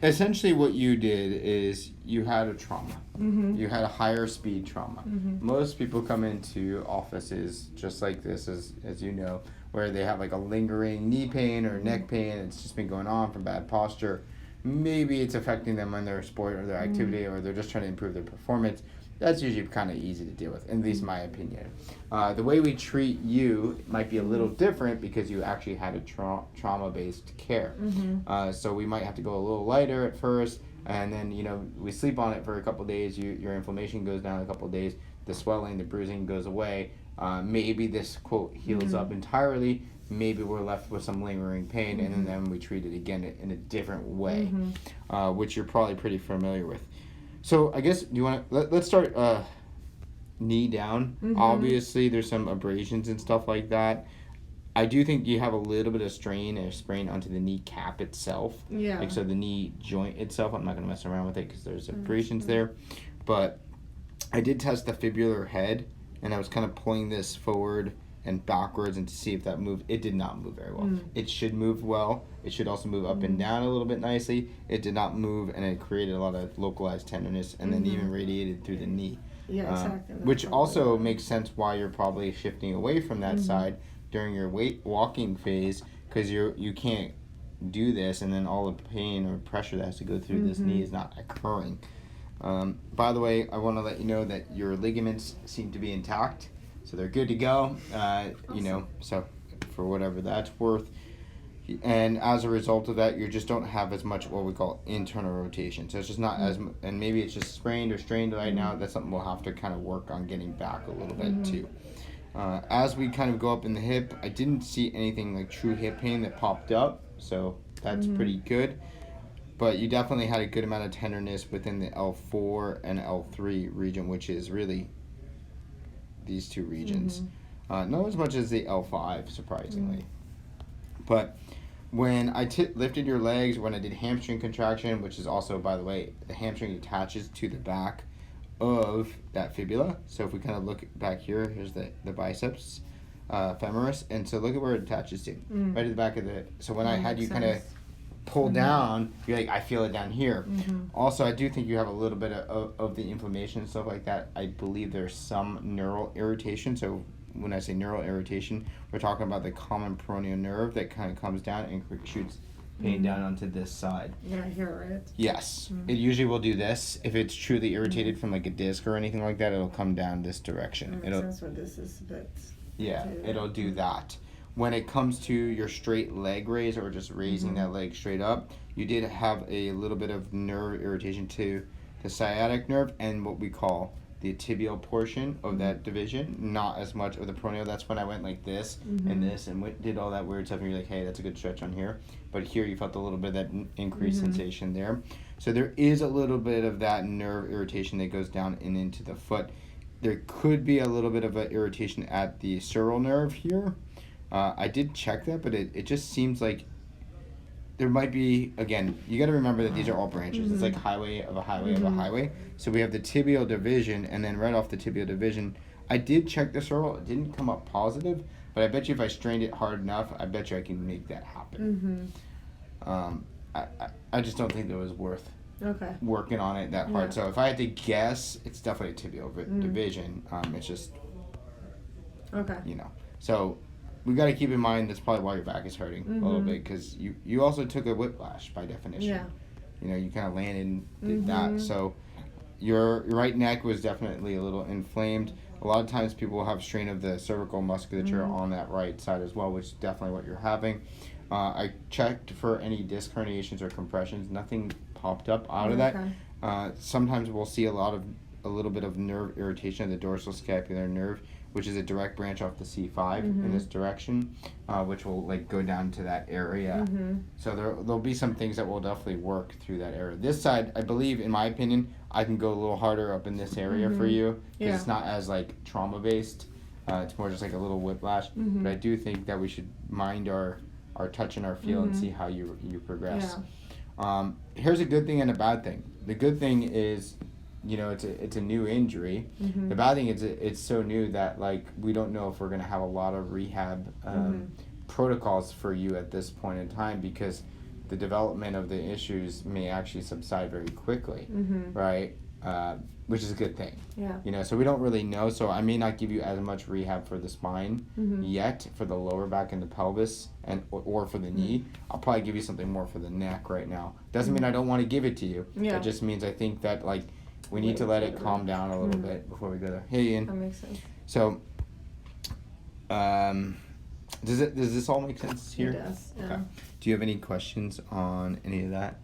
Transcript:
Essentially, what you did is you had a trauma. Mm-hmm. You had a higher speed trauma. Mm-hmm. Most people come into offices just like this, as you know, where they have like a lingering knee pain or neck pain. It's just been going on from bad posture. Maybe it's affecting them on their sport or their activity, or they're just trying to improve their performance. That's usually kind of easy to deal with, at least my opinion. The way we treat you might be a little different because you actually had a trauma-based care. Mm-hmm. So we might have to go a little lighter at first, and then we sleep on it for a couple days. Your inflammation goes down a couple days. The swelling, the bruising goes away. Maybe this quote heals up entirely. Maybe we're left with some lingering pain, and then we treat it again in a different way, which you're probably pretty familiar with. So I guess do you want to let's start knee down. Obviously, there's some abrasions and stuff like that. I do think you have a little bit of strain or sprain onto the knee cap itself. Yeah. Like so the knee joint itself. I'm not gonna mess around with it because there's abrasions there, but I did test the fibular head, and I was kind of pulling this forward and backwards and to see if that moved. It did not move very well. It should move well. It should also move up and down a little bit nicely. It did not move, and it created a lot of localized tenderness, and then even radiated through the knee. Yeah, exactly. Which also makes sense why you're probably shifting away from that side during your walking phase, because you can't do this, and then all the pain or pressure that has to go through this knee is not occurring. By the way, I want to let you know that your ligaments seem to be intact, so they're good to go. Awesome. So for whatever that's worth. And as a result of that, you just don't have as much what we call internal rotation. So it's just not as, and maybe it's just sprained or strained right now. That's something we'll have to kind of work on getting back a little bit too. As we kind of go up in the hip, I didn't see anything like true hip pain that popped up, so that's pretty good. But you definitely had a good amount of tenderness within the L4 and L3 region, which is really these two regions. Not as much as the L5, surprisingly. But when I lifted your legs, when I did hamstring contraction, which is also, by the way, the hamstring attaches to the back of that fibula. So if we kind of look back here, here's the biceps femoris, and so look at where it attaches to, right at the back of the. So when I had you kind of pull down, you're like, I feel it down here. Also, I do think you have a little bit of the inflammation and stuff like that. I believe there's some neural irritation. So when I say neural irritation, we're talking about the common peroneal nerve that kind of comes down and shoots pain down onto this side. Yeah, here, right? Yes. It usually will do this. If it's truly irritated from like a disc or anything like that, it'll come down this direction. That's what this is, but... Yeah, it'll do that. When it comes to your straight leg raise or just raising that leg straight up, you did have a little bit of nerve irritation to the sciatic nerve and what we call the tibial portion of that division, not as much of the peroneal. That's when I went like this and this and did all that weird stuff, and you're like, hey, that's a good stretch on here. But here you felt a little bit of that increased sensation there. So there is a little bit of that nerve irritation that goes down and into the foot. There could be a little bit of an irritation at the sural nerve here. I did check that, but it just seems like there might be, again, you got to remember that these are all branches. It's like highway of a highway of a highway. So we have the tibial division, and then right off the tibial division, I did check the sural. It didn't come up positive, but I bet you if I strained it hard enough, I bet you I can make that happen. I just don't think that it was worth working on it that hard. So if I had to guess, it's definitely a tibial division. It's just, so we got to keep in mind that's probably why your back is hurting a little bit, because you also took a whiplash by definition. You kind of landed and did that. So your right neck was definitely a little inflamed. A lot of times people will have strain of the cervical musculature on that right side as well, which is definitely what you're having. I checked for any disc herniations or compressions. Nothing popped up out of that. Sometimes we'll see a little bit of nerve irritation of the dorsal scapular nerve, which is a direct branch off the C5 in this direction, which will like go down to that area. So there'll be some things that will definitely work through that area. This side, I believe, in my opinion, I can go a little harder up in this area for you, because it's not as like trauma based. It's more just like a little whiplash. But I do think that we should mind our touch and our feel and see how you progress. Here's a good thing and a bad thing. The good thing is, it's a new injury. The bad thing is it's so new that like we don't know if we're gonna have a lot of rehab protocols for you at this point in time, because the development of the issues may actually subside very quickly, right? Which is a good thing. Yeah. You know, so we don't really know. So I may not give you as much rehab for the spine yet, for the lower back and the pelvis, and or for the knee. I'll probably give you something more for the neck right now. Doesn't mean I don't want to give it to you. Yeah. It just means I think that like we need to let it calm down a little bit before we go there. Hey, Ian. That makes sense. So, does this all make sense here? It does. Yeah. Okay. Do you have any questions on any of that?